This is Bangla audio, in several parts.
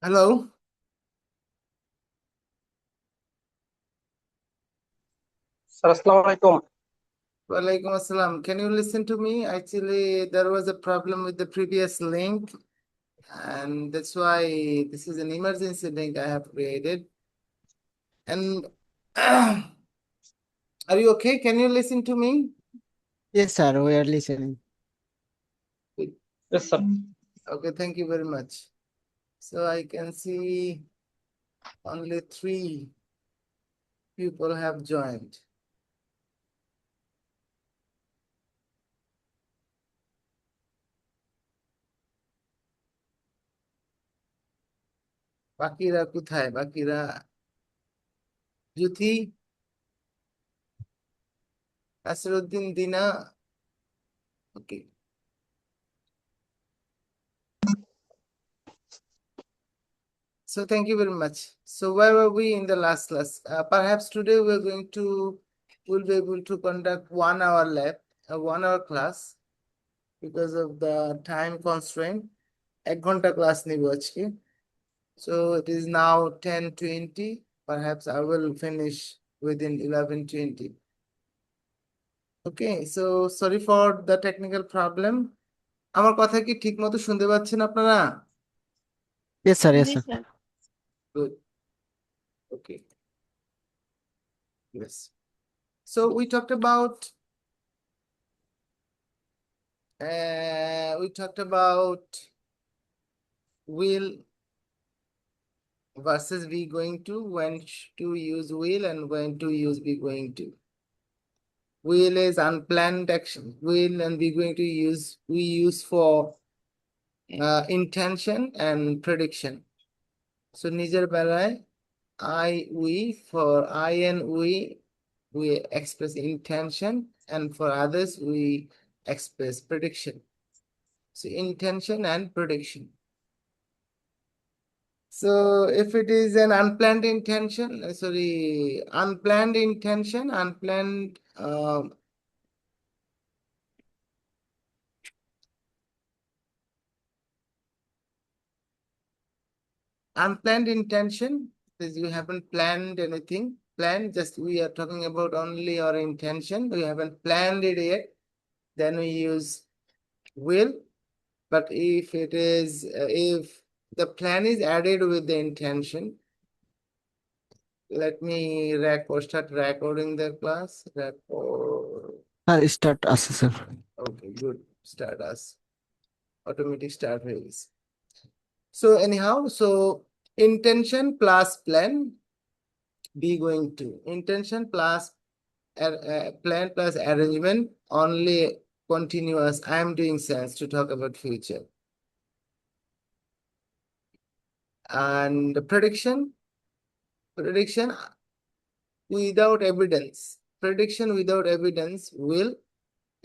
Hello. স্যার আসসালামু আলাইকুম। Walaikum assalam. Can you listen to me? Actually, there was a problem with the previous link, and that's why this is an emergency link I have created. And are you okay? Can you listen to me? Yes, sir, we are listening. Yes, sir. Okay, thank you very much. So I can see only 3 people have joined. বাকিরা কোথায়? বাকিরা জ্যোতি, নাসিরউদ্দিন, দিনা। Okay. So thank you very much. So where were we in the last class? Perhaps today we'll be able to conduct 1 hour lab, a 1 hour class because of the time constraint. 1 ঘন্টা class নিব আজকে. So it is now 10:20. Perhaps I will finish within 11:20. Okay, so sorry for the technical problem. আমার কথা কি ঠিক মতো শুনতে পাচ্ছেন আপনারা? Yes, sir, yes, sir. Good. Okay. Yes. So we talked about will versus be going to, when to use will and when to use be going to. Will is unplanned action. Will and be going to we use for intention and prediction. So নিজের বেলায় we, for I and we express intention, and for others we express prediction. So intention and prediction. So if it is an unplanned intention, unplanned intention is you haven't planned anything. Just we are talking about only our intention. We haven't planned it yet. Then we use will. But if the plan is added with the intention, let me start recording the class. Record. Sir, start us, sir. Okay, good. Start us. Automatic start phase. So anyhow, intention plus plan, be going to. Intention plus plan plus arrangement, only continuous. I am doing sense to talk about future. And prediction without evidence. Prediction without evidence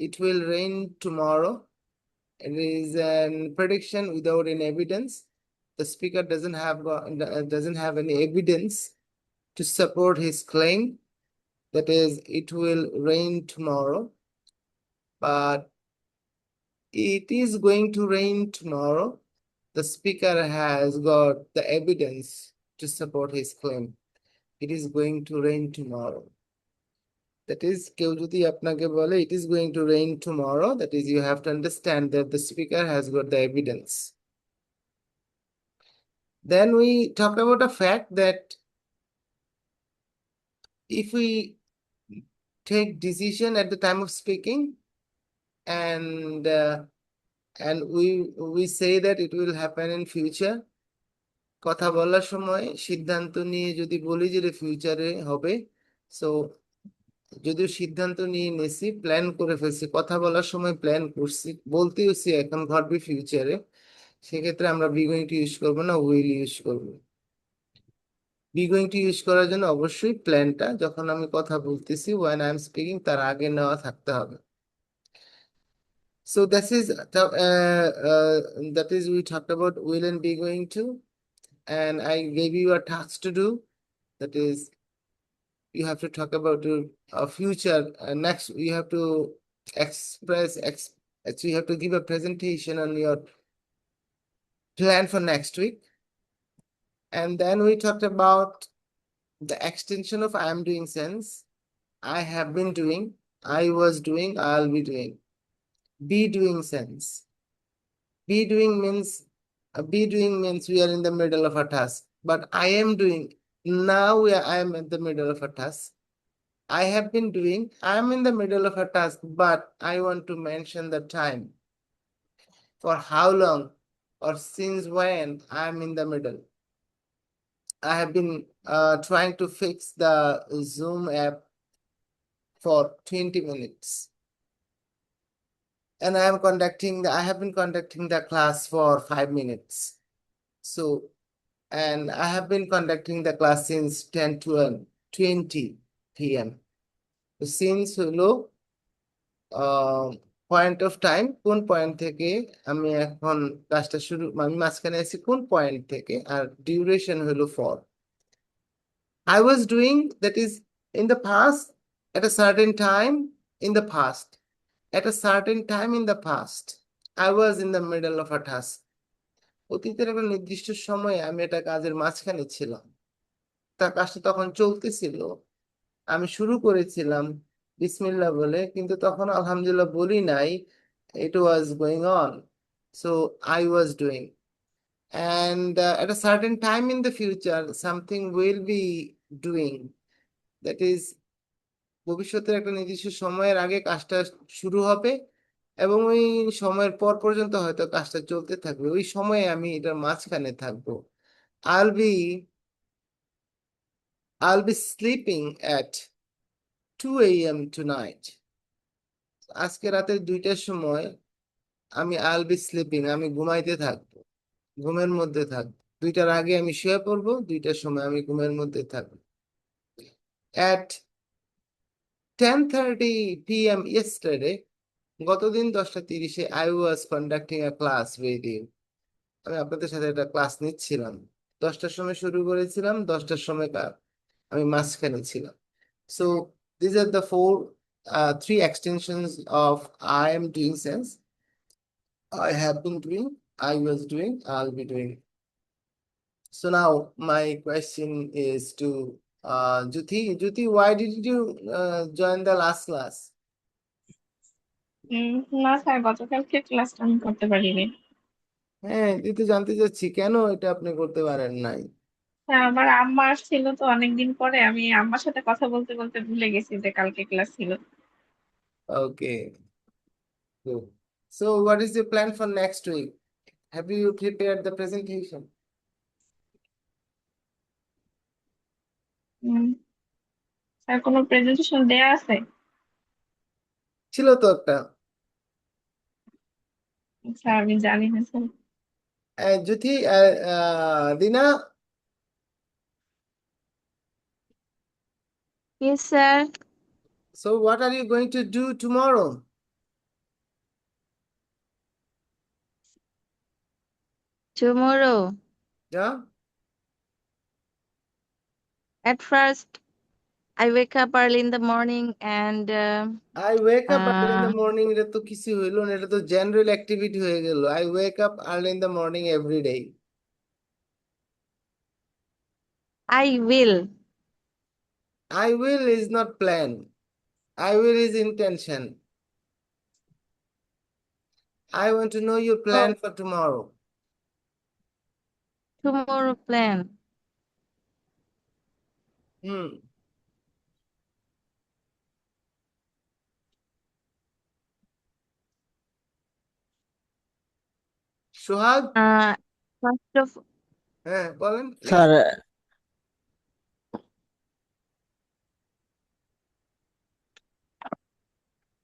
it will rain tomorrow. It is a prediction without any evidence. The speaker doesn't have any evidence to support his claim, that is, it will rain tomorrow, but it is going to rain tomorrow. The speaker has got the evidence to support his claim. It is going to rain tomorrow. That is, কেউ যদি আপনাকে বলে it is going to rain tomorrow, that is, you have to understand that the speaker has got the evidence. Then we talked about a fact that if we take decision at the time of speaking, and we say that it will happen in future, কথা বলার সময় সিদ্ধান্ত নিয়ে যদি বলি যে ফিউচারে হবে, সো যদিও সিদ্ধান্ত নিয়ে নেছি, প্ল্যান করে ফেলছি, কথা বলার সময় প্ল্যান করছি, বলতেওছি এখন ঘটবে ফিউচারে, সেক্ষেত্রে আমরা বি গোয়িং টু ইউজ করবো না, উইল ইউজ করবো। বি গোয়িং টু ইউজ করার জন্য অবশ্যই প্ল্যানটা যখন আমি কথা বলতেছি when I am speaking তার আগে নেওয়া থাকতে হবে। So that is we talked about will and be going to, and I gave you a task to do, that is, you have to talk about a future. Next, you have to actually you have to give a presentation on your plan for next week. And then we talked about the extension of I am doing sense. I have been doing, I was doing, I'll be doing. Be doing sense. Be doing means we are in the middle of a task. But I am doing, I am in the middle of a task. I have been doing, I am in the middle of a task, but I want to mention the time. For how long or since when I am in the middle. I have been trying to fix the Zoom app for 20 minutes. And I have been conducting the class for 5 minutes. So, and I have been conducting the class since 10 to 20 p.m. So since হলো পয়েন্ট অফ টাইম, কোন পয়েন্ট থেকে আমি এখন ক্লাসটা আমি মাঝখানে আছি কোন পয়েন্ট থেকে, আর ডিউরেশন হলো 4. I was doing, that is in the past, at a certain time in the past. At a certain time in the past, I was in the middle of a task. অতীতের একটা নির্দিষ্ট সময়ে আমি একটা কাজের মাঝখানে ছিলাম। তার কাজটা তখন চলতেছিল, আমি শুরু করেছিলাম বিসমিল্লাহ বলে, কিন্তু তখন আলহামদুলিল্লাহ বলি নাই, it was going on. So I was doing. And at a certain time in the future, something will be doing. That is, ভবিষ্যতের একটা নির্দিষ্ট সময়ের আগে কাজটা শুরু হবে এবং ওই সময়ের পর পর্যন্ত হয়তো কাজটা চলতে থাকবে, ওই সময়ে আমি এটার মাঝখানে থাকবো। I'll be I'll be sleeping at 2 a.m. tonight. আজকে রাতে 2টার সময় আমি I'll be sleeping, আমি ঘুমাইতে থাকবো, ঘুমের মধ্যে থাকবো। 2টার আগে আমি শুয়ে পড়বো, 2টার সময় আমি ঘুমের মধ্যে থাকবো। At 10:30 p.m. yesterday, গতদিন 10:30-এ I was conducting a class with you. আমি আপনাদের সাথে একটা ক্লাস নিচ্ছিলাম। 10টার সময় শুরু করেছিলাম, 10টার সময় আমি মাঝখানে ছিলাম। So these are the three extensions of I am doing sense. I have been doing, I was doing, I'll be doing. So now my question is to Jyoti. Jyoti, why did you join the last class? না স্যার, গতকালকে ক্লাসটা আমি করতে পারিনি। হ্যাঁ, দিতে জানতে চাচ্ছি কেন এটা আপনি করতে পারেন নাই। স্যার, আমার আম্মা আসছিল তো অনেকদিন পরে, আমি আম্মার সাথে কথা বলতে বলতে ভুলে গেছি যে কালকে ক্লাস ছিল। Okay, good. So what is your plan for next week? Have you prepared the presentation? Um, sir, কোনো প্রেজেন্টেশন দেয়া আছে? ছিল তো একটা। স্যার, আমি জানি না sir. Jyoti, Dina, Yes, sir. so what are you going to do tomorrow? Tomorrow, Yeah, at first, I wake up early in the morning and I wake up early in the uh, morning, এটা তো কিছু হইলো না, এটা তো জেনারেল অ্যাক্টিভিটি হয়ে গেল। I wake up early in the morning every day. I will. I will is not plan. I will is intention. I want to know your plan for tomorrow. Tomorrow plan. Hmm. Sohag, First of হ্যাঁ বলেন please. স্যার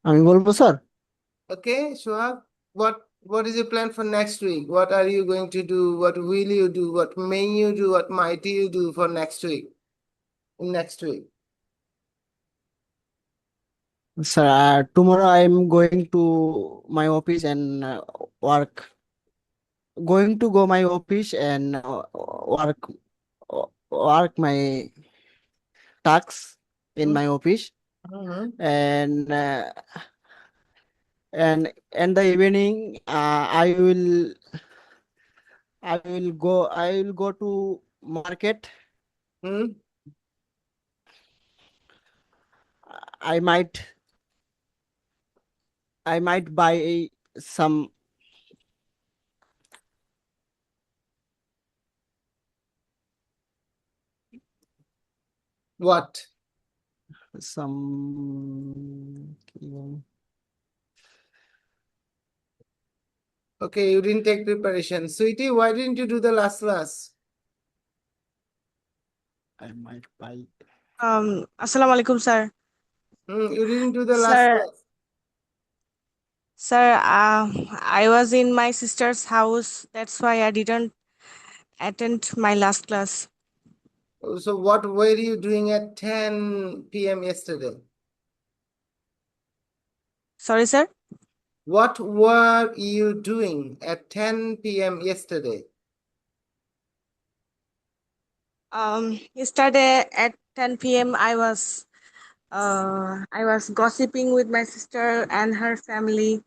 আমি বলবো sir. Okay, Sohag, what is your plan for next week? What are you going to do? What will you do? What may you do? What might you do for next week? Next week. Sir, tomorrow I am going to my office and work. Going to go my office and work my tasks in my office, Mhm. and in the evening I will go to market. Hmm? I might buy some What? some Okay, you didn't take preparation. Sweetie, why didn't you do the last class? I might buy. Assalamu alaikum, sir. You didn't do the last Sir, class. sir, I was in my sister's house. That's why I didn't attend my last class. So what were you doing at 10 p.m. yesterday? Sorry, sir. What were you doing at 10 p.m. yesterday? Yesterday at 10 p.m. I was gossiping with my sister and her family,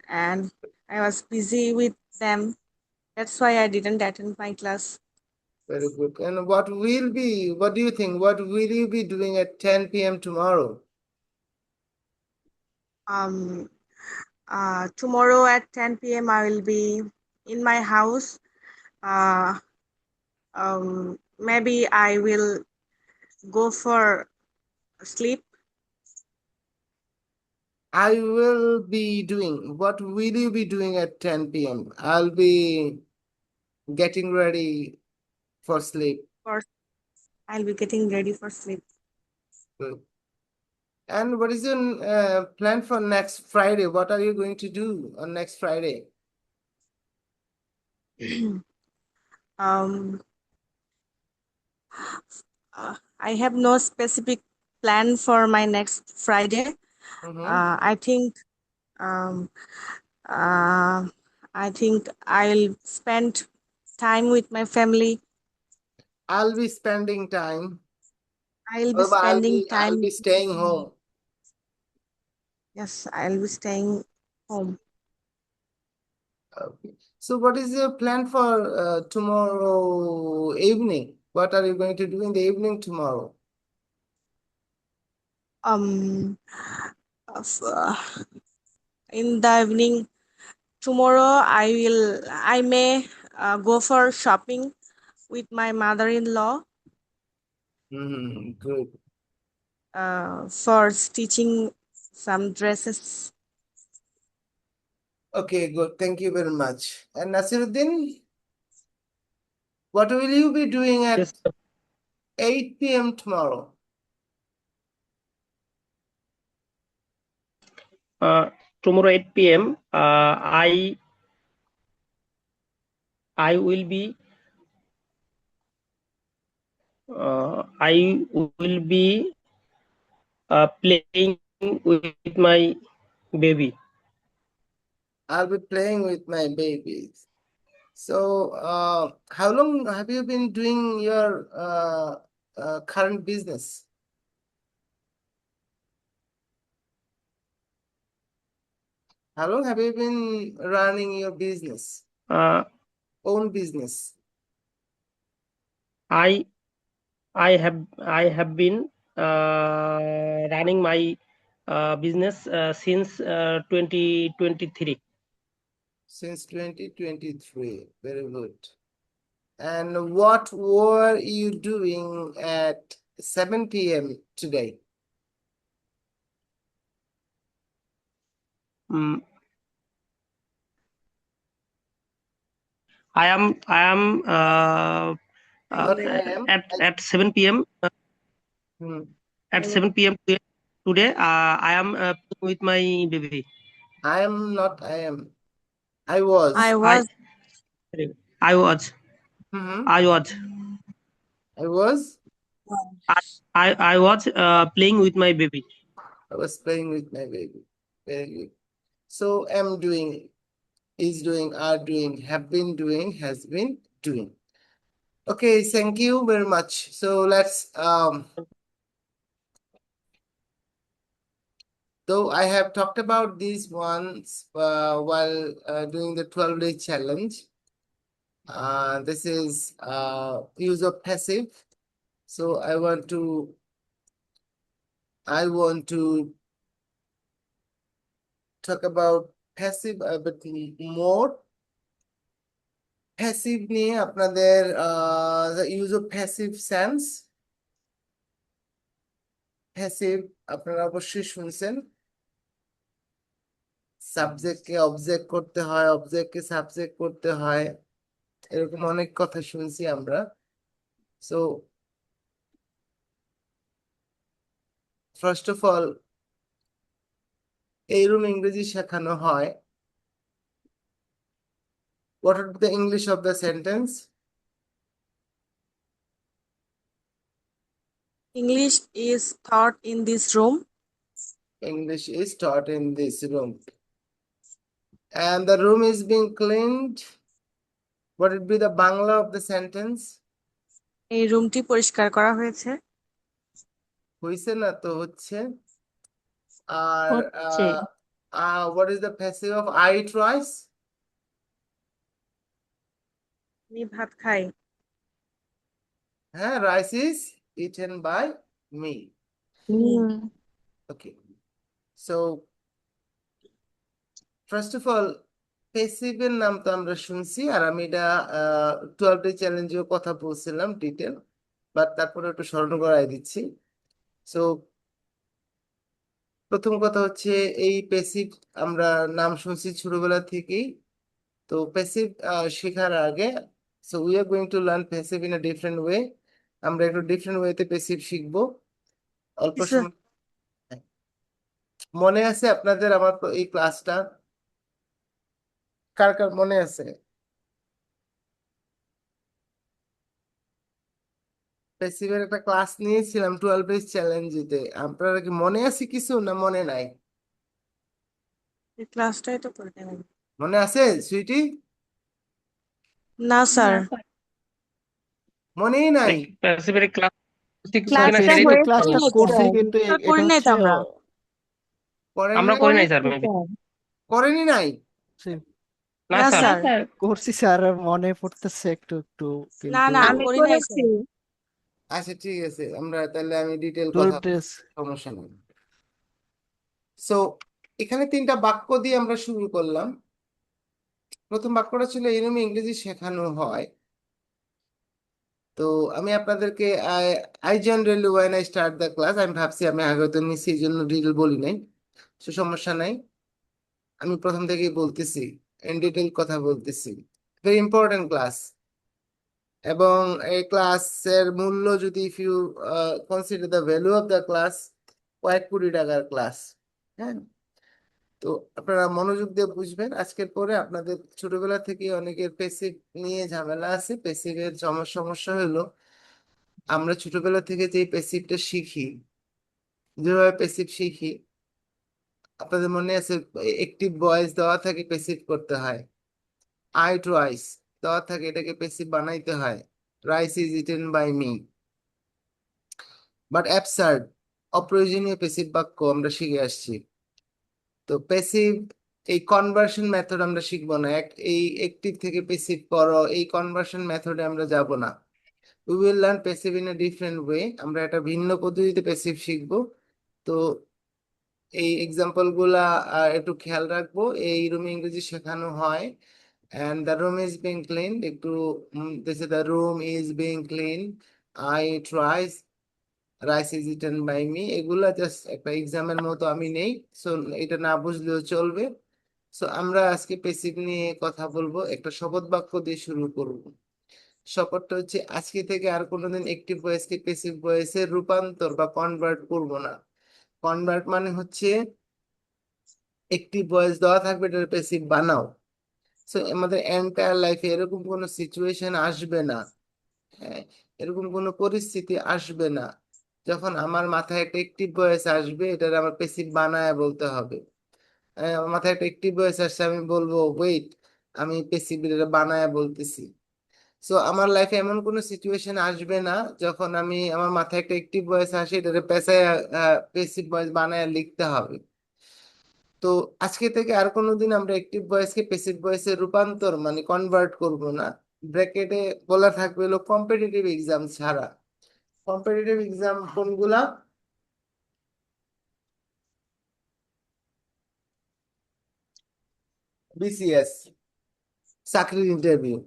and I was busy with them. That's why I didn't attend my class. Very good. And what do you think? What will you be doing at 10 p.m. tomorrow? Um, Tomorrow at 10 p.m. I will be in my house. Maybe I will go for sleep. I will be doing. What will you be doing at 10 p.m.? I'll be getting ready for sleep. Or I'll be getting ready for sleep. Good. And what is your plan for next Friday? What are you going to do on next Friday? um, I have no specific plan for my next Friday. Mhm. I think um, uh, I think I'll spend time with my family. I'll be spending time. I'll be Oh, but spending I'll time. be staying home. Yes, I'll be staying home. Okay. So what is your plan for tomorrow evening? What are you going to do in the evening tomorrow? Um, in the evening tomorrow, I may go for shopping with my mother-in-law Good. for stitching some dresses. Okay, good. Thank you very much. And Nasiruddin, what will you be doing at Yes, 8 p.m. tomorrow? tomorrow 8 p.m. I will be playing with my baby. I'll be playing with my babies. So, how long have you been doing your current business? How long have you been running your business, Uh, own business? I have been running my business since 2023. Since 2023. Very good. And what were you doing at 7 p.m. today? Mm, I am Not I am. at 7 p.m. Hmm. At 7 p.m. today. I am playing with my baby. I am not I am. I I was. was I was Mhm. I was I was. I was playing with my baby. I was playing with my baby. Very good. So am doing, is doing, are doing, have been doing, has been doing. Okay, thank you very much. So let's though I have talked about these ones while doing the 12-day challenge. This is use of passive. So I want to talk about passive a bit more. Passive নিয়ে আপনাদের the use of passive sense. Passive আপনারা অবশ্যই শুনছেন, সাবজেক্টকে অবজেক্ট করতে হয়, অবজেক্টকে সাবজেক্ট করতে হয়, এরকম অনেক কথা শুনছি আমরা। সো ফার্স্ট অফ অল এইরকম ইংরেজি শেখানো হয়। What would be the English of the sentence? English is taught in this room. English is taught in this room. And the room is being cleaned. What would be the Bangla of the sentence? এই রুমটি পরিষ্কার করা হয়েছে। হইছে না তো হচ্ছে। আর হচ্ছে। what is the passive of I eat rice? আমি ভাত খাই। হ্যাঁ, rice is eaten by me. Okay. So first of all, passive এর নাম তো আমরা শুনছি, আর আমি এটা 12 ডে চ্যালেঞ্জেও কথা বলছিলাম ডিটেল, বাট তারপরে একটু স্মরণ করাই দিচ্ছি। সো প্রথম কথা হচ্ছে এই প্যাসিভ আমরা নাম শুনছি ছোটবেলা থেকেই। তো প্যাসিভ শেখার আগে so we are going to learn passive in a different way. আমরা একটু ডিফারেন্ট ওয়েতে প্যাসিভ শিখবো অল্প Yes, sir. সময়। মনে আছে আপনাদের আমার এই ক্লাসটা? কার কার মনে আছে? প্যাসিভের একটা ক্লাস নিয়েছিলাম 12 ডেজ চ্যালেঞ্জেতে। আপনারা কি মনে আছে কিছু না মনে নাই? এই ক্লাসটাই তো করে নেবেন। মনে আছে সুইটি? না স্যার, মনেই নাই? প্যাসিভের ক্লাস ক্লাসটা Passive হয়েছে ক্লাসটা নাকি করছি স্যার? কিন্তু স্যার, এটা করি নাই তো হচ্ছে আমরা। করেন আমরা নাই? করি নাই স্যার, করেছি স্যার। করেনি নাই? না না স্যার। স্যার, স্যার করছি স্যার, মনে পড়তেছে একটু একটু না কিন্তু না আমি করি নাই করেছি। স্যার। আচ্ছা ঠিক আছে, আমরা তাহলে আমি ডিটেল 12 কথা, ডেজ সমস্যা নেই। সো এখানে 3টা বাক্য দিয়ে আমরা শুরু করলাম। প্রথম বাক্যটা ছিল এরকম ইংরেজি শেখানো হয়। তো আমি আপনাদেরকে I generally when I start the class, আমি ভাবছি আমি আগে তো নিছি এই জন্য ডিটেল বলি নাই। সো সমস্যা নাই, আমি প্রথম থেকেই বলতেছি, ইন ডিটেল কথা বলতেছি। ভেরি ইম্পর্টেন্ট ক্লাস, এবং এই ক্লাসের মূল্য যদি if you consider the value of the class, কয়েক কোটি টাকার ক্লাস। হ্যাঁ, তো আপনারা মনোযোগ দিয়ে বুঝবেন। আজকের পরে আপনাদের ছোটবেলা থেকে অনেকের পেসিভ নিয়ে ঝামেলা আছে। পেসিভের সমস্যা হলো আমরা ছোটবেলা থেকে যে পেসিভটা শিখি, যেভাবে পেসিভ শিখি, আপনাদের মনে আছে একটিভ ভয়েস দেওয়া থাকে পেসিভ করতে হয়, আই টু আইস দেওয়া থাকে, এটাকে পেসিভ বানাইতে হয়, rice is eaten by me. But absurd, অপ্রয়োজনীয় পেসিভ বাক্য আমরা শিখে আসছি। তো পেসিভ এই কনভার্সন মেথড আমরা শিখবো না, এই অ্যাক্টিভ থেকে পেসিভ করো এই কনভার্সন মেথডে আমরা যাব না। We will learn passive in a different way, আমরা একটা ভিন্ন পদ্ধতিতে পেসিভ শিখবো। তো এই এক্সাম্পল গুলা একটু খেয়াল রাখবো। এই রুমে ইংরেজি শেখানো হয়, and the room is being cleaned, একটু this is the room is being cleaned, I tries, rice is eaten by me, এগুলা জাস্ট একটা এক্সামের মতো আমি নেই। সো এটা না বুঝলেও চলবে। সো আমরা আজকে পেসিভ নিয়ে কথা বলবো, একটা শপথ বাক্য দিয়ে শুরু করব। শপথটা হচ্ছে আজকে থেকে আর কোনোদিন অ্যাক্টিভ ভয়েসকে পেসিভ ভয়েসে রূপান্তর বা কনভার্ট করব না। কনভার্ট মানে হচ্ছে অ্যাক্টিভ ভয়েস দেওয়া থাকবে, এটা পেসিভ বানাও। সো আমাদের এন্টায়ার লাইফে এরকম কোনো সিচুয়েশন আসবে না, হ্যাঁ, এরকম কোনো পরিস্থিতি আসবে না যখন আমার মাথায় একটা অ্যাক্টিভ ভয়েস আসবে এটার আমার পেসিভ বানায় বলতে হবে। আমার মাথায় একটা অ্যাক্টিভ ভয়েস আসছে, আমি বলবো ওয়েট, আমি পেসিভ এটা বানায় বলতেছি। সো আমার লাইফে এমন কোনো সিচুয়েশন আসবে না যখন আমি আমার মাথায় একটা অ্যাক্টিভ ভয়েস আসে এটাকে পেশায় পেসিভ ভয়েস বানায় লিখতে হবে। তো আজকে থেকে আর কোনোদিন আমরা অ্যাক্টিভ ভয়েসকে পেসিভ ভয়েসে রূপান্তর মানে কনভার্ট করব না। ব্র্যাকেটে বলা থাকবে হলো কম্পিটিটিভ এক্সাম ছাড়া। কম্পিটিটিভ এক্সাম কোনগুলা? বিসিএস, চাকরির ইন্টারভিউ,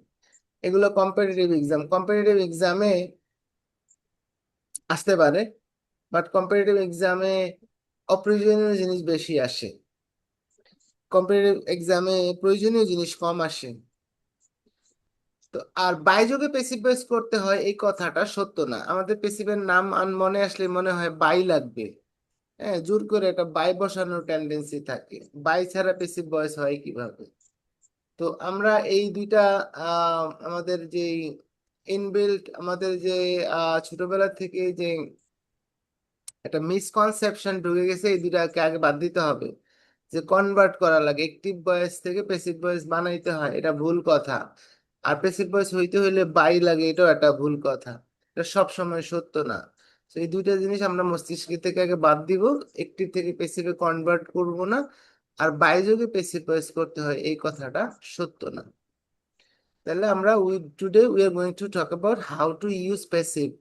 এগুলো কম্পিটিটিভ এক্সাম। কম্পিটিটিভ এক্সামে আসতে পারে, বাট কম্পিটিটিভ এক্সামে অপ্রয়োজনীয় জিনিস বেশি আসে, কম্পিটিটিভ এক্সামে প্রয়োজনীয় জিনিস কম আসে। তো আর বাইযোগে প্যাসিভ ভয়েস করতে হয় এই কথাটা সত্য না। আমাদের প্যাসিভের নাম মনে আসলে মনে হয় বাই লাগবে, হ্যাঁ, জোর করে একটা বাই বসানোর টেন্ডেন্সি থাকে। বাই ছাড়া প্যাসিভ ভয়েস হয় কিভাবে? তো আমরা এই দুইটা আমাদের যে ইনবিল্ট, আমাদের যে ছোটবেলা থেকে যে একটা মিসকনসেপশন ঢুকে গেছে, এই দুটাকে আগে বাদ দিতে হবে। যে কনভার্ট করা লাগে, অ্যাক্টিভ ভয়েস থেকে প্যাসিভ ভয়েস বানাইতে হয়, এটা ভুল কথা। আর প্যাসিভ ভয়েস হইতে হইলে বাই লাগে, এটাও একটা ভুল কথা। এটা সব সময় সত্য না। তো এই দুইটা জিনিস আমরা মস্তিষ্ক থেকে আগে বাদ দিব, অ্যাক্টিভ থেকে প্যাসিভে কনভার্ট করব না। আর বাই যোগে প্যাসিভ ভয়েস করতে হয় এই কথাটা সত্য না। তাহলে আমরা today we are going to talk about how to use passive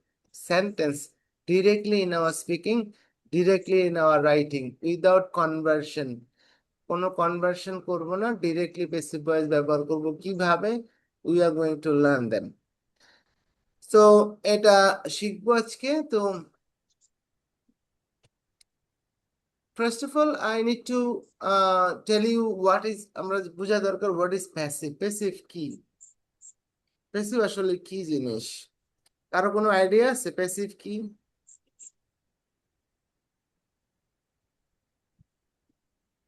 sentence directly in our speaking, directly in our writing without conversion। কোনো কনভার্সন করব না, ডিরেক্টলি প্যাসিভ ভয়েস ব্যবহার করব কিভাবে, we are going to learn them। So এটা শিখবো আজকে। তো first of all I need to tell you what is, আমরা বোঝা দরকার what is passive। প্যাসিভ কি, প্যাসিভ আসলে কি জিনিস? কারো কোনো আইডিয়া আছে প্যাসিভ কি?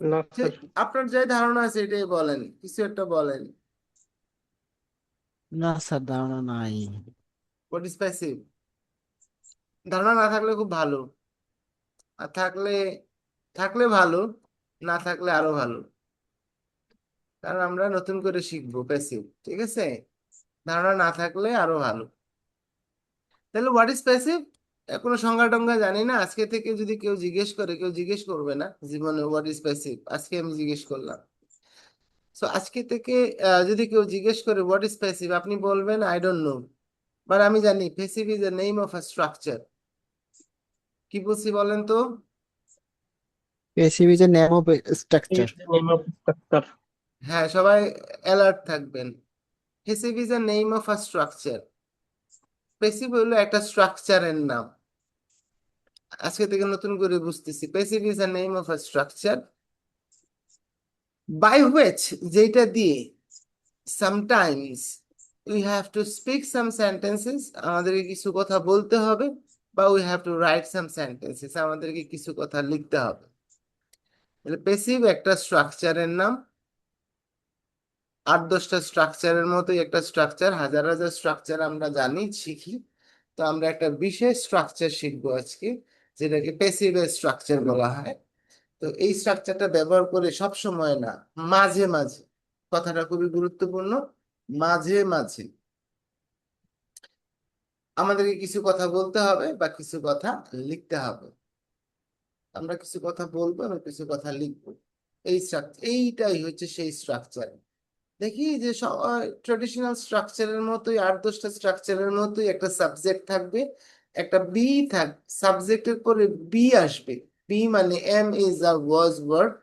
না যে স্যার। আপনার যে ধারণা আছে এটাই বলেন, কিছু একটা বলেন। না স্যার, ধারণা নাই। What is passive? ধারণা না থাকলে খুব ভালো, আর থাকলে থাকলে ভালো, না থাকলে আরো ভালো, কারণ আমরা নতুন করে শিখবো প্যাসিভ। ঠিক আছে, ধারণা না থাকলে আরো ভালো। তাহলে হোয়াট ইজ প্যাসিভ? কোনো সংজ্ঞা টঙ্গা জানি না। আজকে থেকে যদি কেউ জিজ্ঞেস করে, কেউ জিজ্ঞেস করবে না জীবনে হোয়াট ইজ প্যাসিভ, আজকে আমি জিজ্ঞেস করলাম। সো আজকে থেকে যদি কেউ জিজ্ঞেস করে হোয়াট ইজ প্যাসিভ, আপনি বলবেন আই ডোন্ট নো, বাট আমি জানি passive is the name of a structure. কি বলছি বলেন তো? Passive is a name of structure. Name of structure. হ্যাঁ, সবাই অ্যালার্ট থাকবেন। Passive is a name of a structure. Passive হলো একটা স্ট্রাকচারের নাম। আজকে থেকে নতুন করে বুঝতেছি, passive is a name of a structure by which, যেটা দিয়ে sometimes we have to speak some sentences, আমাদেরকে কিছু কথা বলতে হবে, বা we have two write some sentences, আমাদেরকে কিছু কথা লিখতে হবে। তাহলে প্যাসিভ একটা স্ট্রাকচারের নাম। 8-10টা স্ট্রাকচারের মতোই একটা স্ট্রাকচার, হাজার হাজার স্ট্রাকচার আমরা জানি, শিখি। তো আমরা একটা বিশেষ স্ট্রাকচার শিখবো আজকে, যেটাকে প্যাসিভ স্ট্রাকচার বলা হয়। তো এই স্ট্রাকচারটা ব্যবহার করে সব সময় না, মাঝে মাঝে, কথাটা খুবই গুরুত্বপূর্ণ, মাঝে মাঝে আমাদেরকে কিছু কথা বলতে হবে বা কিছু কথা লিখতে হবে। আমরা কিছু কথা বলবো এবং কিছু কথা লিখবো। এই স্ট্রাকচার, এইটাই হচ্ছে সেই স্ট্রাকচার। দেখি যে ট্রেডিশনাল স্ট্রাকচারের মতোই, 8-10টা স্ট্রাকচারের মতোই একটা সাবজেক্ট থাকবে, একটা বি থাকবে, সাবজেক্টের পরে বি আসবে। বি মানে am is are was were,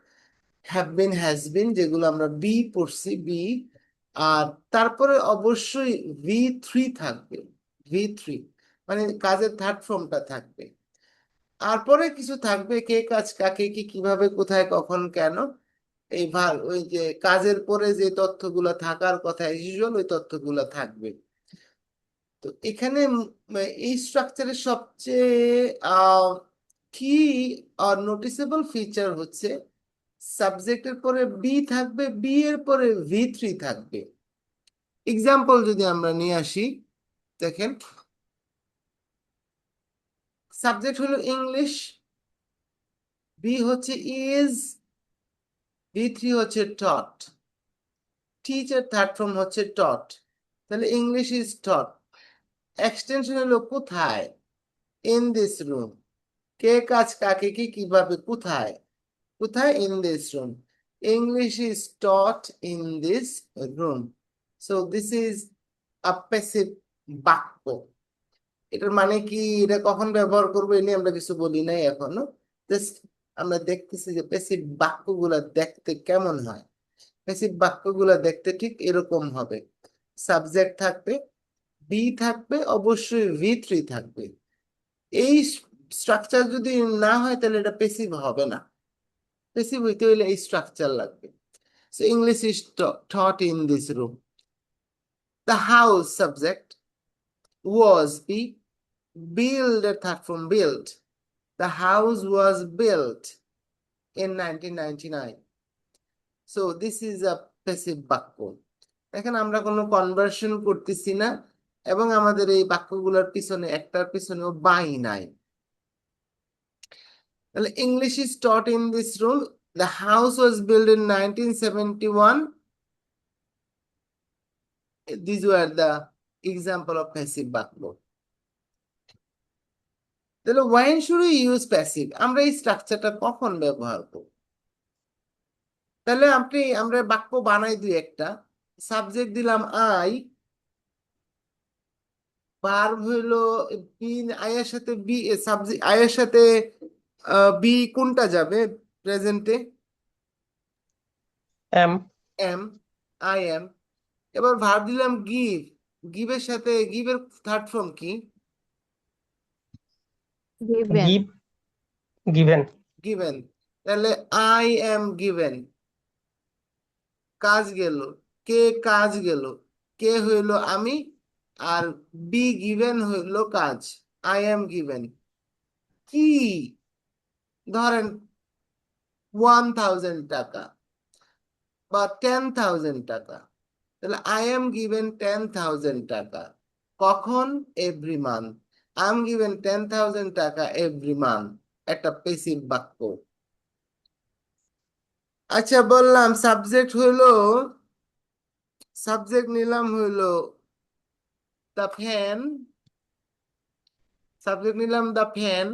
have been, has been, যেগুলো আমরা বি পড়ছি, বি। আর তারপরে অবশ্যই V3 থাকবে। V3 মানে কাজের থার্ড ফর্মটা থাকবে। তারপরে কিছু থাকবে কে, কাজ, কাকে, কি, কিভাবে, কোথায়, কখন, কেন। এই ওই যে কাজের পরে যে তথ্যগুলো থাকার কথা ইউজুয়াল, ওই তথ্যগুলো থাকবে। তো এখানে এই স্ট্রাকচারের সবচেয়ে কি আর নোটিসেবল ফিচার হচ্ছে সাবজেক্টের পরে বি থাকবে, বি এর পরে V3 থাকবে। এক্সাম্পল যদি আমরা নিয়ে আসি, দেখেন সাবজেক্ট হলো ইংলিশ, বি হচ্ছে ইজ, V3 হচ্ছে টট, টিচার থার্ড ফর্ম হচ্ছে টট। তাহলে ইংলিশ ইজ টট। এক্সটেনশন হলো কোথায়, ইন দিস রুম। কে, কাজ, কাকে, কি, কিভাবে, কোথায়, কোথায়, in this room. English is taught in this room. So this is passive বাক্য। এটার মানে কি, এটা কখন ব্যবহার করবো এ নিয়ে আমরা কিছু বলি নাই এখনো। জাস্ট আমরা দেখতেছি যে প্যাসিভ বাক্যগুলা দেখতে কেমন হয়। প্যাসিভ বাক্যগুলা দেখতে ঠিক এরকম হবে। সাবজেক্ট থাকবে, বি থাকবে, অবশ্যই ভি3 থাকবে। এই স্ট্রাকচার যদি না হয় তাহলে এটা প্যাসিভ হবে না। প্যাসিভ হইতে হইলে এই স্ট্রাকচার লাগবে। So English is taught in this room. The house subject was be, build a third form built. The house was built in 1999. So this is a passive বাক্য। এখন আমরা কোনো কনভার্সন করতেছি না এবং আমাদের এই বাক্যগুলোর পিছনে একটার পিছনেও বাই নাই। তাহলে English is taught in this room. The house was built in 1971. These were the example of passive বাক্য। তাহলে when should we use passive? আমরা এই স্ট্রাকচারটা কখন ব্যবহার করব? তাহলে আমরা বাক্য বানাই দুই একটা। সাবজেক্ট দিলাম আই, ভার্ব হইলো বি, আই এর সাথে বি, সাবজেক্ট আই এর সাথে বি কোনটা যাবে প্রেজেন্টে? am, am, I am. এবার ভার্ব দিলাম গিভ, গিভের সাথে গিভের থার্ড ফর্ম কি? Given. give, given, given. তাহলে আই এম গিভেন, কাজ গেল, কে কাজ গেল, কে হইলো আমি, আর বি গিভেন হইলো কাজ, আই এম গিভেন। কি ধরেন 1000 টাকা বা 10,000 টাকা, তাহলে আই এম গিভেন 10,000 টাকা। কখন? Every month. I am given 10,000 টাকা এভরি মান্থ, একটা প্যাসিভ বাক্য। আচ্ছা, বললাম সাবজেক্ট হইলো, সাবজেক্ট নিলাম হইলো দ্য ফ্যান, সাবজেক্ট নিলাম দ্য ফ্যান,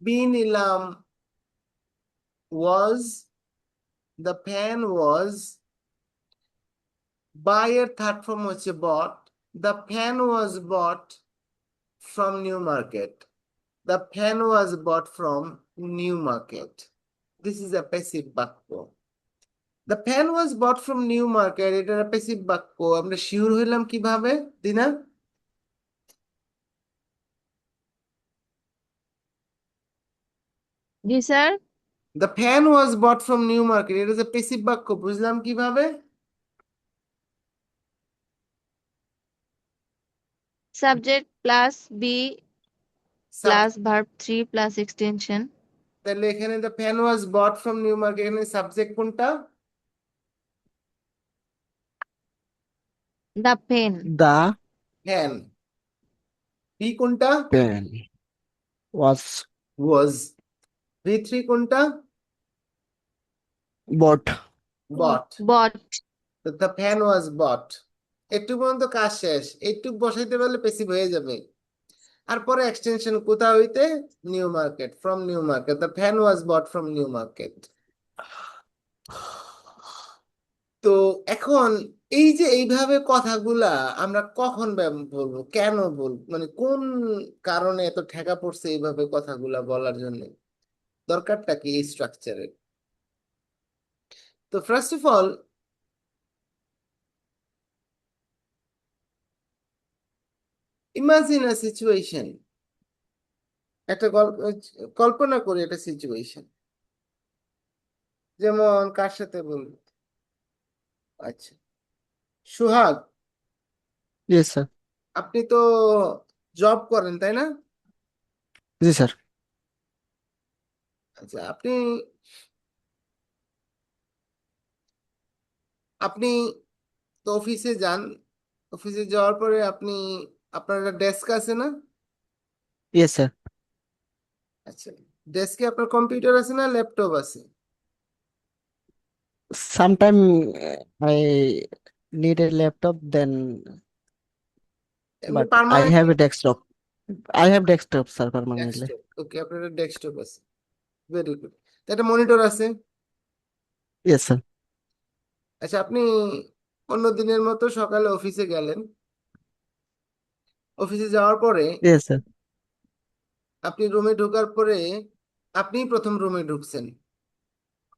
বি নিলাম was, the fan was, buy এর থার্ড ফর্ম হচ্ছে bought, the fan was bought from New Market, the fan was bought from New Market. This is a passive বাক্য। The fan was bought from New Market, এটা প্যাসিভ বাক্য। আমরা শিওর হইলাম কিভাবে দিনা? জি sir. The fan was bought from New Market. It is a passive বাক্য, বুঝলাম কিভাবে? Subject plus be Sub- plus verb 3 plus extension. তাহলে এখানে the fan was bought from New Market, এখানে সাবজেক্ট কোনটা? The pen. The Fan। B কোনটা? pen was Was। V3 কোনটা? bought. Bought। Bought. তো the fan was bought। একটু পর্যন্ত কাজ শেষ, একটু বসাইতে পারলে প্যাসিভ হয়ে যাবে। আর পরে এক্সটেনশন কোথা হইতে? New market, from New market. The fan was bought from New Market। তো এখন এই যে এইভাবে কথাগুলা আমরা কখন বলবো, কেন বলবো, মানে কোন কারণে এত ঠেকা পড়ছে এইভাবে কথাগুলা বলার জন্য, দরকারটা কি এই স্ট্রাকচারের? তো first of all, imagine a situation, একটা কল্পনা করি একটা সিচুয়েশন। যেমন কার সাথে বলবো? আচ্ছা, সুহাগ, Yes, sir. আপনি তো জব করেন তাই না? জি স্যার। আচ্ছা, আপনি আপনি তো অফিসে যান, অফিসে যাওয়ার পরে আপনার একটা ডেস্ক আছে না? Yes, sir. আচ্ছা, ডেস্কে আপনার কম্পিউটার আছে না ল্যাপটপ আছে? Sometime I need a laptop, then এমনি but I permanent have a desktop. I have desktop, sir, permanently. Desktop. Okay, আপনার একটা ডেস্কটপ আছে, ভেরি গুড। একটা মনিটর আছে। Yes, sir. আচ্ছা, আপনি অন্য দিনের মতো সকালে অফিসে গেলেন। অফিসে যাওয়ার পরে Yes, sir. আপনি রুমে ঢোকার পরে আপনিই প্রথম রুমে ঢুকছেন।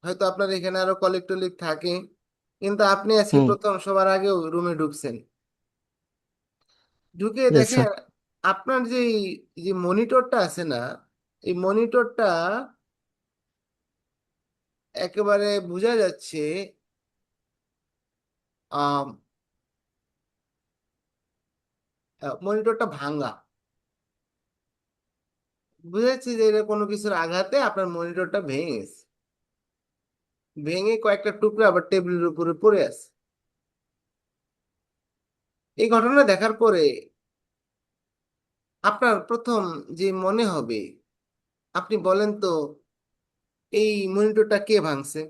হয়তো আপনার এখানে আরো কলিগ টলিগ থাকে, কিন্তু আপনি আজকে Hmm. প্রথম সবার আগে রুমে ঢুকছেন। ঢুকে Yes, দেখেন sir. আপনার যে যে মনিটরটা আছে না, এই মনিটরটা একেবারে বোঝা যাচ্ছে মনিটরটা ভাঙা। বোঝা যাচ্ছে যে এটা কোনো কিছুর আঘাতে আপনার মনিটরটা ভেঙে গেছে, ভেঙে কয়েকটা টুকরা আবার টেবিলের উপরে পড়ে আছে। এই ঘটনা দেখার পরে আপনার প্রথম যে মনে হবে, আপনি বলেন তো এই মনিটরটা কে ভাঙছে?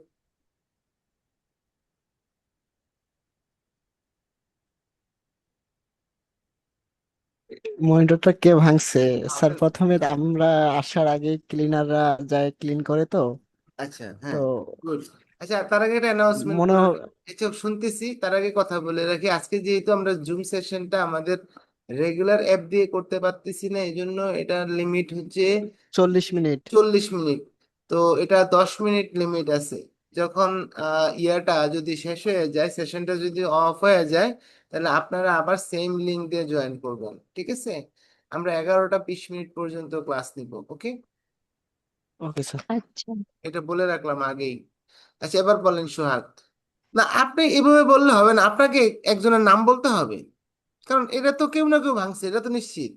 মনিটরটা কে ভাঙছে? স্যার, প্রথমে আমরা আসার আগে ক্লিনাররা যায় ক্লিন করে তো। আচ্ছা, তো হ্যাঁ, গুড। আচ্ছা, তার আগে একটা অ্যানাউন্সমেন্ট মনে করে হয় এসব শুনতেছি, তার আগে কথা বলে রাখি, আজকে যেহেতু আমরা জুম সেশনটা আমাদের রেগুলার অ্যাপ দিয়ে করতে পারতেছি না, এই জন্য এটার লিমিট হচ্ছে 40 মিনিট। 40 মিনিট। তো এটা 10 মিনিট লিমিট আছে। যখন ইয়াটা যদি শেষ হয়ে যায়, সেশনটা যদি অফ হয়ে যায়, তাহলে আপনারা আবার সেম লিঙ্ক দিয়ে জয়েন করবেন, ঠিক আছে? আমরা 11টা 20 মিনিট পর্যন্ত ক্লাস নিব, ওকে? Okay sir. আচ্ছা। এটা বলে রাখলাম আগেই। আচ্ছা, এবার বলেন সোহাগ। না, আপনি এভাবে বললে হবে না, আপনাকে একজনের নাম বলতে হবে, কারণ এটা তো কেউ না কেউ ভাঙছে, এটা তো নিশ্চিত।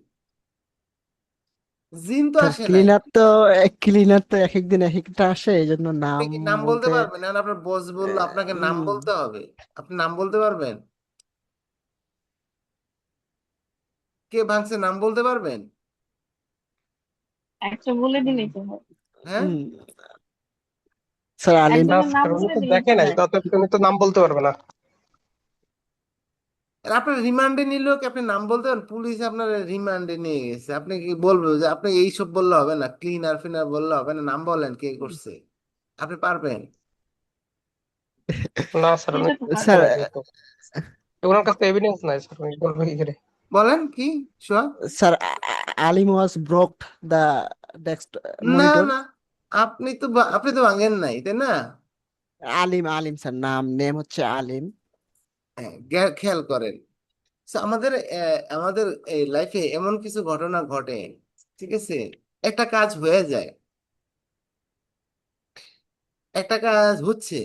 জিন তো স্যার, আসে নাই। ক্লিনার তো এক এক দিন এক একটা আসে, এই জন্য আপনি নাম কি নাম বলতে বলতে পারবেন? না, আপনার বস বললো আপনাকে নাম উম, বলতে হবে, আপনি নাম বলতে পারবেন? কে ভাঙছে নাম বলতে পারবেন? একটা বলে দিলেই তো হয়। হ্যাঁ, উম, স্যার আলিম। না একজনের নাম স্যার, উনি বলে তো দিলেই দেখে তো নাই, হয়। তত উনি তো নাম বলতে পারবে না। আর আপনার রিমান্ডে নিলেও কি আপনি নাম বলতে পারেন? পুলিশ আপনার রিমান্ডে নিয়ে গেছে, আপনি কি বলবো যে আপনি এইসব বললে হবে না, ক্লিনার ফিনার বললে হবে না, নাম বলেন কে করছে, আপনি পারবেন? না স্যার, উনি সেটা তো দেখে স্যার পারবো। নাই যেহেতু ওনার কাছে এভিডেন্স নাই স্যার, উনি বলবে কি করে? বলেন কি Sohag? Sir Alim was broke the desk না, মনিটর। না, আপনি তো ভাঙেন নাই, তাই না? আলিম স্যার, নেম হচ্ছে আলিম। হ্যাঁ, খেয়াল করেন। So, আমাদের এই লাইফে এমন কিছু ঘটনা ঘটে, ঠিক আছে? একটা কাজ হয়ে যায়, একটা কাজ হচ্ছে,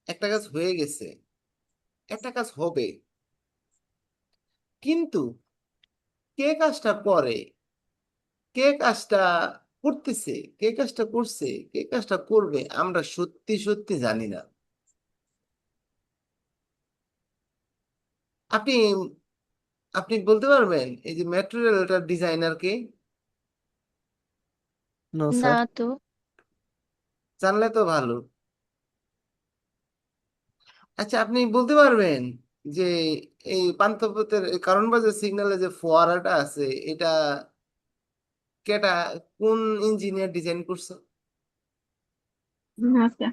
একটা কাজ হয়ে গেছে, একটা কাজ হবে, কিন্তু কে কাজটা করে, কে কাজটা করতেছে, কে কাজটা করছে, কে কাজটা করবে, আমরা সত্যি সত্যি জানি না। আপনি আপনি বলতে পারবেন এই যে মেট্রো রেলটার ডিজাইনার কে? নো না স্যার। তো। জানলে তো ভালো। আচ্ছা, আপনি বলতে পারবেন যে এই পান্থপথের এই কারণ বাজার সিগন্যালে যে ফোয়ারাটা আছে, এটা কেটা, কোন ইঞ্জিনিয়ার ডিজাইন করছে? আচ্ছা।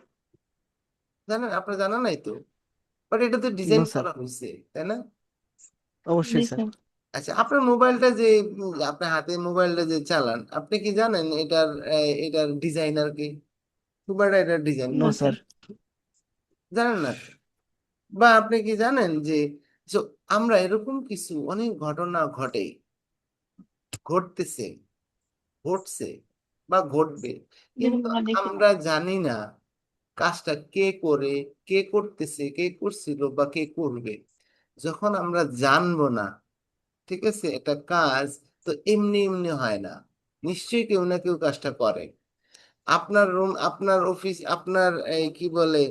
জানেন? আপনার জানা নাই তো, বাট এটা তো নো ডিজাইন স্যার, করা হয়েছে, তাই না? অবশ্যই স্যার। দেখুন। আচ্ছা, আপনার মোবাইলটা যে আপনার হাতে মোবাইলটা যে চালান, আপনি কি জানেন এটার ডিজাইনার কি? মোবাইলটা এটার ডিজাইন নো না করছে? স্যার। স্যার। জানেন না? বা আপনি কি জানেন যে so, আমরা এরকম কিছু অনেক ঘটনা ঘটে, ঘটতেছে, ঘটছে বা ঘটবে, যেগুলো কিন্তু আমরা দেখি না। আমরা জানি না কাজটা কে করে, কে করতেছে, কে করছিল বা কে করবে। যখন আমরা জানবো না, ঠিক আছে, এটা কাজ তো এমনি এমনি হয় না, নিশ্চয়ই কেউ না কেউ কাজটা করে। আপনার রুম, আপনার অফিস, আপনার এই কি বলে,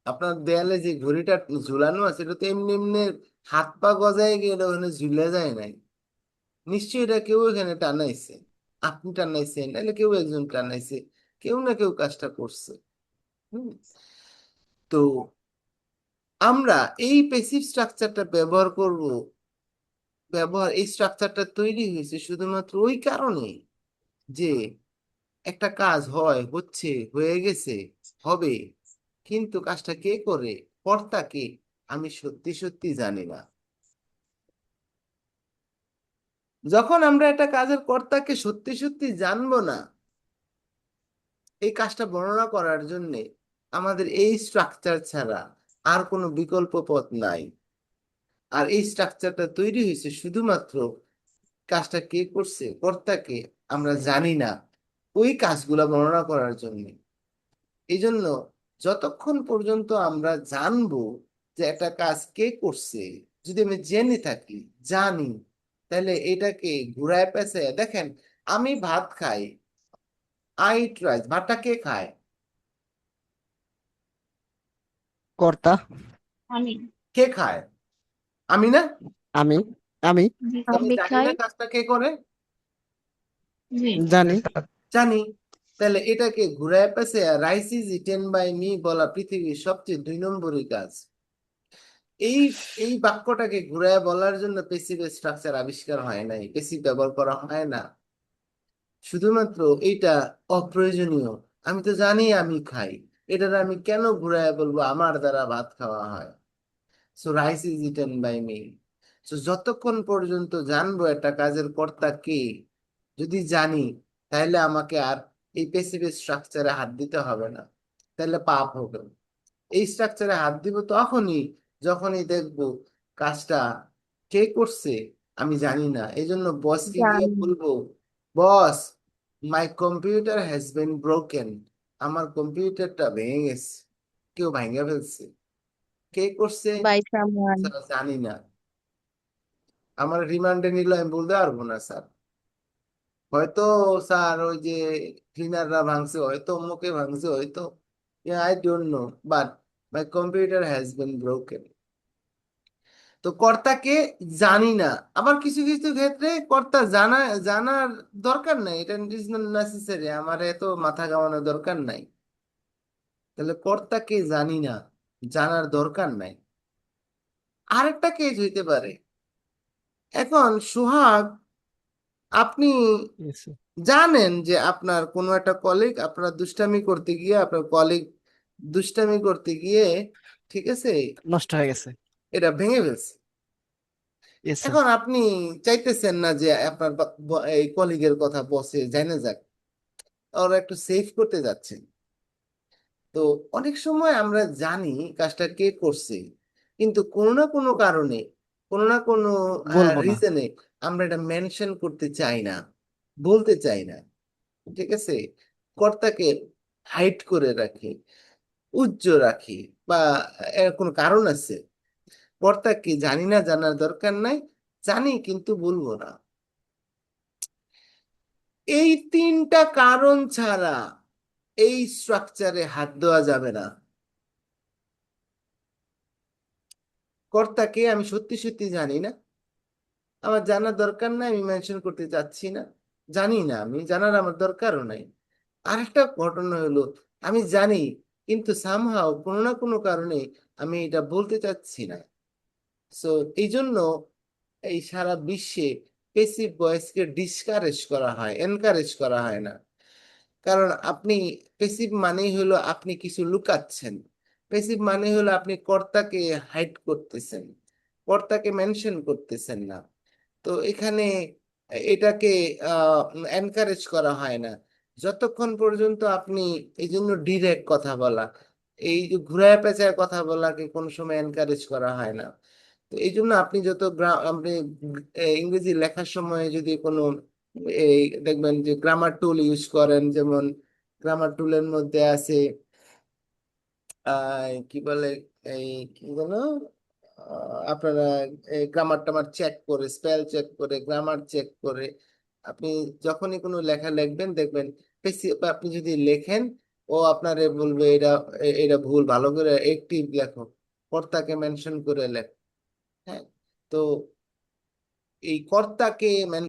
আপনার দেয়ালে যে ঘড়িটা ঝুলানো আছে, এটা তো এমনি এমনি হাত পা গজায় গিয়ে এটা ওখানে ঝুলে যায় নাই, নিশ্চয়ই এটা কেউ এখানে টানাইছে। আপনি টানাইছেন, নাহলে কেউ একজন টানাইছে, কেউ না কেউ কাজটা করছে। হুম। তো আমরা এই প্যাসিভ স্ট্রাকচারটা ব্যবহার করব, এই স্ট্রাকচারটা তৈরি হয়েছে শুধুমাত্র ওই কারণে যে একটা কাজ হয়, হচ্ছে, হয়ে গেছে, হবে, কিন্তু কাজটা কে করে, কর্তা কে, আমি সত্যি সত্যি জানি না। যখন আমরা একটা কাজের কর্তাকে সত্যি সত্যি জানবো না, এই কাজটা বর্ণনা করার জন্য আমাদের এই স্ট্রাকচার ছাড়া আর কোনো বিকল্প পথ নাই। আর এই স্ট্রাকচারটা তৈরি হয়েছে শুধুমাত্র কাজটা কে করছে, কর্তাকে আমরা জানি না, ওই কাজগুলা বর্ণনা করার জন্য। এই জন্য যতক্ষণ পর্যন্ত আমরা জানবো যে একটা কাজ কে করছে, যদি আমি জেনে থাকি, জানি, তাহলে এটাকে ঘুরায় পেঁচায় দেখেন, আমি ভাত খাই, আই ইট রাইস, ভাতটা কে খায়? কর্তা, আমি। কে খায়? আমি না? আমি আমি জি আমি আমি জানি খাই। না কাজটা কে করে? জি জানি। জানি। তাহলে এটাকে ঘুরায় পেঁচায় rice is eaten by me বলা পৃথিবীর সবচেয়ে 2 নম্বরই কাজ। এই এই বাক্যটাকে ঘুরায় বলার জন্য পেসিভ স্ট্রাকচার আবিষ্কার হয় নাই, পেসিভ ব্যবহার করা হয় না। শুধুমাত্র এটা অপ্রয়োজনীয়। আমি তো জানি আমি খাই, এটার আমি কেন ঘুরায় বলবো আমার দ্বারা ভাত খাওয়া হয়? So rice is eaten by me. So যতক্ষণ পর্যন্ত জানবো একটা কাজের কর্তা কে, যদি জানি, তাহলে আমাকে আর এই পেসিভ স্ট্রাকচারে হাত দিতে হবে না, তাহলে পাপ হবে। এই স্ট্রাকচারে হাত দিব তখনই যখনই দেখবো কাজটা কে করছে আমি জানি না। এই জন্য বসকে গিয়ে জানি। বলবো, boss, my computer has been broken, আমার কম্পিউটারটা ভেঙে গেছে, কেউ ভেঙে ফেলছে। কে করছে? By someone. স্যার জানি না, আমার রিমান্ডে নিল, আমি বলতে পারবো না স্যার। হয়তো স্যার ওই যে ক্লিনাররা ভাঙছে, হয়তো অমুকে ভাঙছে, হয়তো I don't know, but my computer has been broken. তো কর্তাকে জানি না। আবার কিছু কিছু ক্ষেত্রে কর্তা জানার দরকার নাই, এটা ইজ নট নেসেসারি, আমার এত মাথা ঘামানোর দরকার নাই। তাহলে কর্তাকে জানি না, জানার দরকার নাই। আরেকটা কেস হইতে পারে, এখন সোহাগ, আপনি Yes, sir. জানেন যে আপনার কোনো একটা কলিগ আপনার দুষ্টামি করতে গিয়ে, আপনার কলিগ দুষ্টামি করতে গিয়ে, ঠিক আছে, নষ্ট হয়ে গেছে। এটা ভেঙে ফেলছে। Yes, sir. এখন আপনি চাইতেছেন না যে আপনার এই কলিগের কথা বসে জানা যাক, ওরা একটু সেভ করতে যাচ্ছেন। তো অনেক সময় আমরা জানি কাজটা কে করছে, কিন্তু কোনো না কোনো কারণে, কোনো না কোনো বলবো না। রিজনে আমরা এটা মেনশন করতে চাই না, বলতে চাই না। ঠিক আছে, কর্তাকে হাইড করে রাখি, উজ্জ্ব রাখি, বা এর কোনো কারণ আছে। কর্তাকে জানি না, জানার দরকার নাই, জানি কিন্তু বলবো না। এই 3টা কারণ ছাড়া এই স্ট্রাকচারে হাত দেওয়া যাবে না। কর্তাকে আমি সত্যি সত্যি জানি না, আমার জানার দরকার নাই, আমি মেনশন করতে চাচ্ছি না, জানি না, আমি জানার আমার দরকারও নাই। আরেকটা ঘটনা হলো, আমি জানি কিন্তু সামহাও কোনো না কোনো কারণে আমি এটা বলতে চাচ্ছি না। সো এই জন্য এই সারা বিশ্বে পেসিভ ভয়েসকে ডিসকারেজ করা হয়, এনকারেজ করা হয় না। কারণ আপনি, পেসিভ মানেই হলো আপনি কিছু লুকাচ্ছেন, পেসিভ মানে হলো আপনি কর্তাকে হাইড করতেছেন, কর্তাকে মেনশন করতেছেন না। তো এখানে এটাকে এনকারেজ করা হয় না যতক্ষণ পর্যন্ত আপনি, এই জন্য ডিরেক্ট কথা বলা, এই যে ঘুরায় পেঁচায় কথা বলাকে কোনো সময় এনকারেজ করা হয় না। তো এই জন্য আপনি আপনি ইংরেজি লেখার সময় যদি কোনো এই দেখবেন যে গ্রামার টুল ইউজ করেন, যেমন গ্রামার টুলের মধ্যে আছে কি বলে, এই কি বলো, আপনারা গ্রামার টামার চেক করে, স্পেল চেক করে, গ্রামার চেক করে আপনি যখনই কোনো লেখা লিখবেন দেখবেন, বা আপনি যদি লেখেন, ও আপনারে বলবে এটা এটা ভুল, ভালো করে একটিভ লেখো, কর্তাকে মেনশন করে লেখ। হ্যাঁ, তো এই কর্তাকে